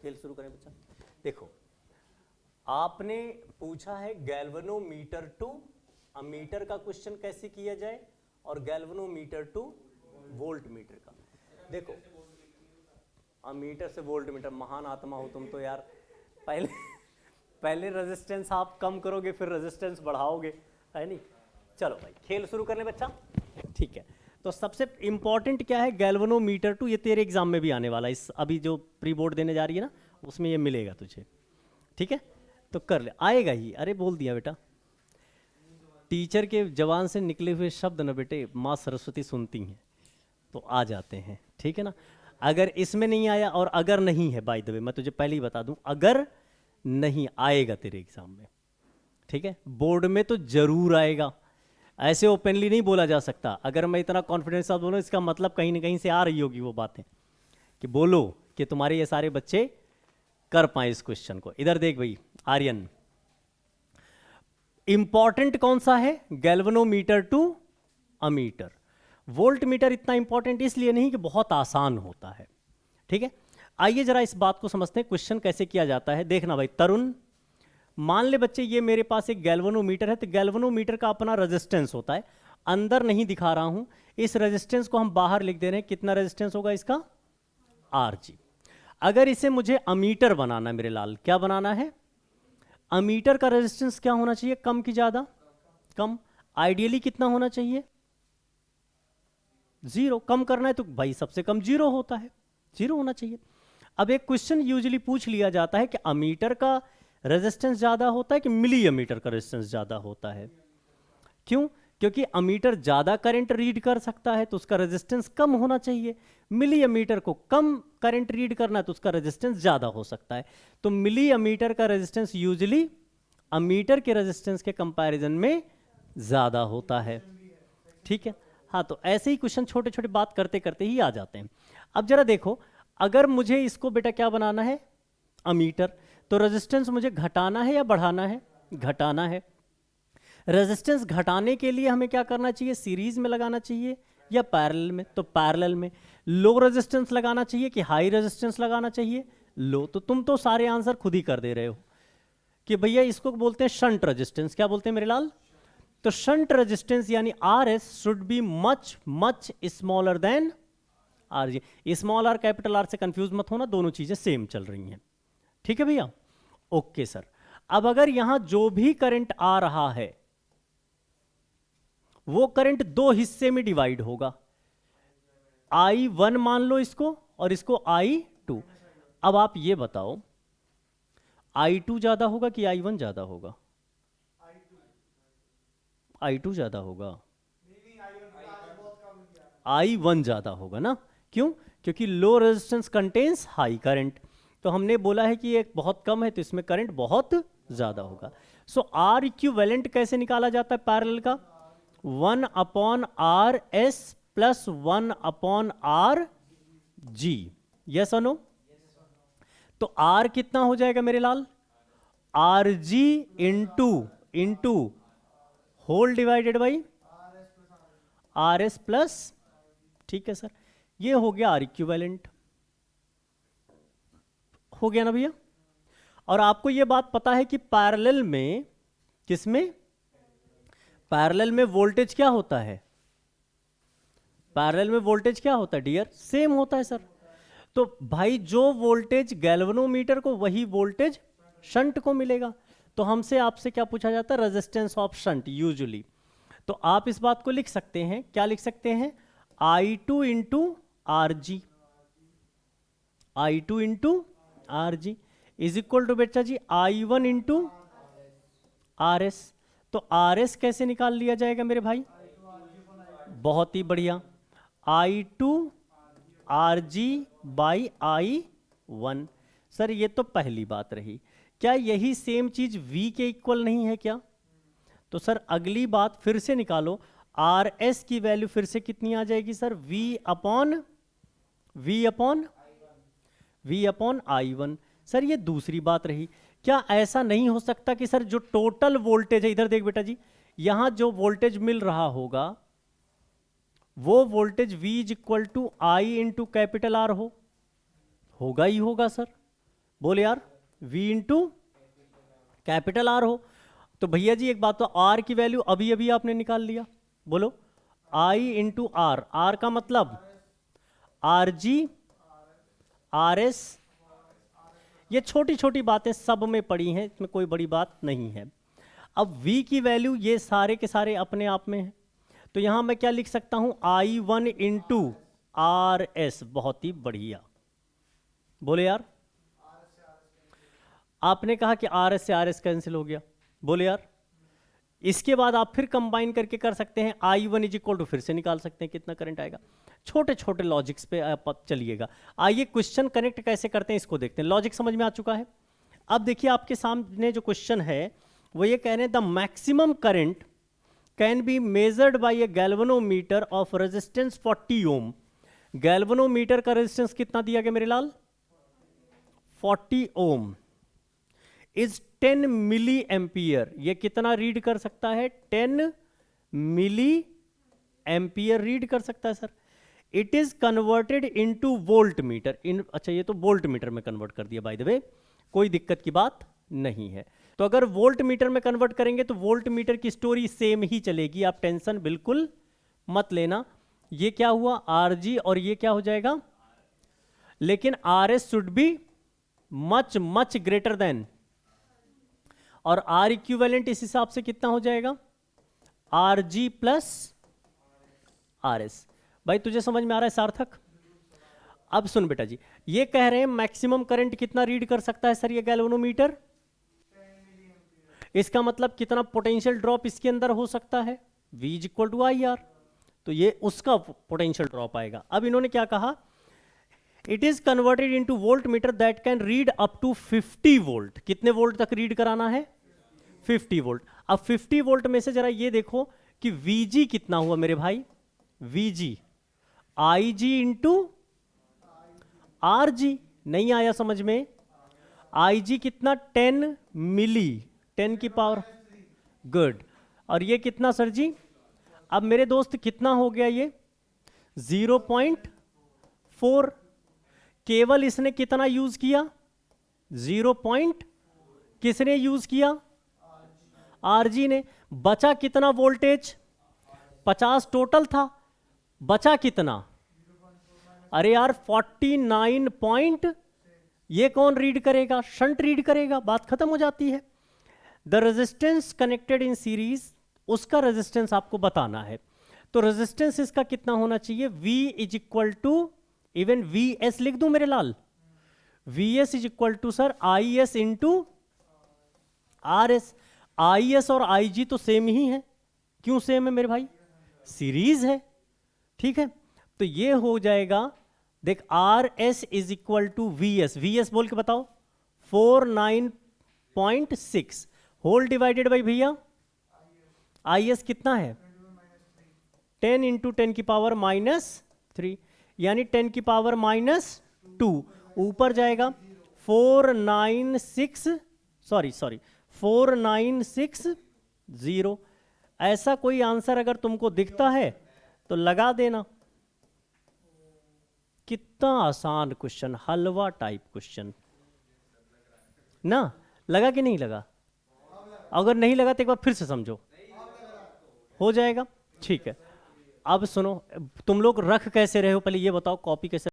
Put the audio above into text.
खेल शुरू करें बच्चा। देखो आपने पूछा है गैल्वेनोमीटर टू अमीटर का क्वेश्चन कैसे किया जाए और गैल्वेनोमीटर टू वोल्ट मीटर का। देखो अमीटर से वोल्ट मीटर, महान आत्मा हो तुम तो यार। पहले रेजिस्टेंस आप कम करोगे फिर रेजिस्टेंस बढ़ाओगे, है नहीं। चलो भाई खेल शुरू कर ले बच्चा, ठीक है। तो सबसे इंपॉर्टेंट क्या है, गैल्वेनोमीटर टू, ये तेरे एग्जाम में भी आने वाला है, इस अभी जो प्री बोर्ड देने जा रही है ना उसमें ये मिलेगा तुझे, ठीक है। तो कर ले, आएगा ही। अरे बोल दिया बेटा, टीचर के जवान से निकले हुए शब्द न बेटे माँ सरस्वती सुनती हैं तो आ जाते हैं, ठीक है ना। अगर इसमें नहीं आया और अगर नहीं है, बाय द वे मैं तुझे पहले ही बता दूं, अगर नहीं आएगा तेरे एग्जाम में, ठीक है, बोर्ड में तो जरूर आएगा। ऐसे ओपनली नहीं बोला जा सकता। अगर मैं इतना कॉन्फिडेंस साथ बोलूं, इसका मतलब कहीं ना कहीं से आ रही होगी वो बातें कि बोलो कि तुम्हारे ये सारे बच्चे कर पाए इस क्वेश्चन को। इधर देख भाई आर्यन, इंपॉर्टेंट कौन सा है, galvanometer to ammeter. Voltmeter इतना इंपॉर्टेंट इसलिए नहीं कि बहुत आसान होता है, ठीक है। आइए जरा इस बात को समझते हैं, क्वेश्चन कैसे किया जाता है। देखना भाई तरुण, मान ले बच्चे ये मेरे पास एक गैल्वेनोमीटर है, तो गैल्वेनोमीटर का अपना रेजिस्टेंस होता है, अंदर नहीं दिखा रहा हूं, इस रेजिस्टेंस को हम बाहर लिख दे रहे हैं। कितना रेजिस्टेंस होगा इसका, RG। अगर इसे मुझे अमीटर बनाना है मेरे लाल, क्या बनाना है, अमीटर का रेजिस्टेंस क्या होना चाहिए, कम की ज्यादा, कम। आइडियली कितना होना चाहिए, 0। कम करना है तो भाई सबसे कम 0 होता है, 0 होना चाहिए। अब एक क्वेश्चन यूजुअली पूछ लिया जाता है कि अमीटर का रेजिस्टेंस ज्यादा होता है कि मिली अमीटर का रेजिस्टेंस ज्यादा होता है। क्यों, क्योंकि अमीटर ज्यादा करंट रीड कर सकता है तो उसका रेजिस्टेंस कम होना चाहिए। मिली अमीटर को कम करंट रीड करना है तो उसका रेजिस्टेंस ज्यादा हो सकता है। तो मिली अमीटर का रेजिस्टेंस यूजुअली अमीटर के रेजिस्टेंस के कंपैरिजन में ज्यादा होता है, ठीक है। हाँ, तो ऐसे ही क्वेश्चन छोटे छोटे बात करते करते ही आ जाते हैं। अब जरा देखो, अगर मुझे इसको बेटा क्या बनाना है, अमीटर, तो रेजिस्टेंस मुझे घटाना है या बढ़ाना है, घटाना है। रेजिस्टेंस घटाने के लिए हमें क्या करना चाहिए, सीरीज में लगाना चाहिए या पैरेलल में, तो पैरेलल में। लो रेजिस्टेंस लगाना चाहिए कि हाई रेजिस्टेंस लगाना चाहिए, लो। तो तुम तो सारे आंसर खुद ही कर दे रहे हो कि भैया इसको बोलते हैं शंट रेजिस्टेंस। क्या बोलते हैं मेरे लाल, तो शंट रेजिस्टेंस यानी RS should be much much smaller than RG। Small are capital R से कंफ्यूज मत होना, दोनों चीजें सेम चल रही हैं, ठीक है भैया। ओके सर, अब अगर यहां जो भी करंट आ रहा है वो करंट दो हिस्से में डिवाइड होगा, I1 मान लो इसको और इसको I2। अब आप ये बताओ I2 ज्यादा होगा कि I1 ज्यादा होगा, I2 ज्यादा होगा, I1 ज्यादा होगा ना। क्यों, क्योंकि low resistance contains high current. तो हमने बोला है कि एक बहुत कम है तो इसमें करंट बहुत ज्यादा होगा। सो R इक्विवेलेंट कैसे निकाला जाता है पैरेलल का, 1/RS प्लस 1/RG, यस और नो। तो R कितना हो जाएगा मेरे लाल, RG into whole divided by RS plus, ठीक है सर, ये हो गया R इक्विवेलेंट, हो गया ना भैया। और आपको ये बात पता है कि पैरेलल में, किसमें, पैरेलल में वोल्टेज क्या होता है, पैरेलल में वोल्टेज क्या होता है डियर, सेम होता है सर। तो भाई जो वोल्टेज गैल्वेनोमीटर को वही वोल्टेज शंट को मिलेगा। तो हमसे आपसे क्या पूछा जाता है, रेजिस्टेंस ऑफ शंट यूजुअली। तो आप इस बात को लिख सकते हैं, क्या लिख सकते हैं, I2 into RG, I2 into RG is equal to बेटा जी I1 इंटू RS। तो RS कैसे निकाल लिया जाएगा मेरे भाई, बहुत ही बढ़िया, I2 RG by I1। Sir ये तो पहली बात रही, क्या यही सेम चीज V के इक्वल नहीं है क्या, तो सर अगली बात फिर से निकालो, RS की वैल्यू फिर से कितनी आ जाएगी sir, V upon I1। Sir ये दूसरी बात रही। क्या ऐसा नहीं हो सकता कि सर जो टोटल वोल्टेज है, इधर देख बेटा जी, यहां जो वोल्टेज मिल रहा होगा वो voltage V is equal to I into capital R होगा ही होगा सर, बोले यार, V इंटू कैपिटल R हो। तो भैया जी एक बात, तो R की वैल्यू अभी अभी आपने निकाल लिया, बोलो I इंटू R, R का मतलब RG RS, ये छोटी छोटी बातें सब में पड़ी हैं, इसमें कोई बड़ी बात नहीं है। अब V की वैल्यू ये सारे के सारे अपने आप में हैं, तो यहां मैं क्या लिख सकता हूं, I1 इंटू RS। बहुत ही बढ़िया, बोले यार, आपने कहा कि RS से RS कैंसिल हो गया, बोले यार। इसके बाद आप फिर कंबाइन करके कर सकते हैं, I1 इज इक्वल टू, फिर से निकाल सकते हैं कितना करंट आएगा। छोटे छोटे लॉजिक्स पे आप चलिएगा। आइए क्वेश्चन कनेक्ट कैसे करते हैं इसको देखते हैं। लॉजिक समझ में आ चुका है। अब देखिए आपके सामने जो क्वेश्चन है वो ये कह रहे हैं, the maximum current can be measured by a galvanometer of resistance 40 ohm. Galvanometer का रेजिस्टेंस कितना दिया गया मेरे लाल, 40 ओम, इज 10 मिली एम्पियर। ये कितना रीड कर सकता है, 10 मिली एम्पियर रीड कर सकता है sir. It is converted into volt metre, अच्छा ये तो वोल्ट मीटर में कन्वर्ट कर दिया बाय द वे, कोई दिक्कत की बात नहीं है। तो अगर वोल्ट मीटर में कन्वर्ट करेंगे तो वोल्ट मीटर की स्टोरी सेम ही चलेगी, आप टेंशन बिल्कुल मत लेना। ये क्या हुआ, RG, और ये क्या हो जाएगा, लेकिन RS should be much much greater than, और R इक्विवेलेंट इस हिसाब से कितना हो जाएगा, RG प्लस RS। भाई तुझे समझ में आ रहा है सार्थक? अब सुन बेटा जी, ये कह रहे हैं मैक्सिमम करंट कितना रीड कर सकता है सर ये गैल्वेनोमीटर, इसका मतलब कितना पोटेंशियल ड्रॉप इसके अंदर हो सकता है, V is equal to IR, तो ये उसका पोटेंशियल ड्रॉप आएगा। अब इन्होंने क्या कहा, it is converted into volt meter that can read up to 50 volt. कितने वोल्ट तक रीड कराना है, 50 वोल्ट। अब 50 वोल्ट में से जरा ये देखो कि VG कितना हुआ मेरे भाई, VG IG इंटू RG। नहीं आया समझ में, IG कितना, 10 मिली, 10 की पावर, गुड। और ये कितना सर जी, अब मेरे दोस्त कितना हो गया ये, 0.4। केवल इसने कितना यूज किया, 0. किसने यूज किया, RG ने। बचा कितना वोल्टेज, 50 टोटल था, बचा कितना, अरे यार 49 पॉइंट। ये कौन रीड करेगा, शंट रीड करेगा, बात खत्म हो जाती है। The resistance connected in series, उसका रेजिस्टेंस आपको बताना है। तो रेजिस्टेंस इसका कितना होना चाहिए, V is equal to, even VS लिख दूं मेरे लाल, VS is equal to sir IS into RS। IS और IG तो सेम ही है, क्यों सेम है मेरे भाई, सीरीज है, ठीक है। तो ये हो जाएगा, देख RS is equal to VS, VS बोल के बताओ, 49.6 होल डिवाइडेड बाई भैया IS कितना है, 10 इंटू 10 की पावर -3, यानी 10 की पावर -2, ऊपर जाएगा 4960। ऐसा कोई आंसर अगर तुमको दिखता है तो लगा देना। कितना आसान क्वेश्चन, हलवा टाइप क्वेश्चन ना, लगा कि नहीं लगा? अगर नहीं लगा तो एक बार फिर से समझो, हो जाएगा, ठीक है। अब सुनो, तुम लोग रख कैसे रहे हो, पहले ये बताओ, कॉपी कैसे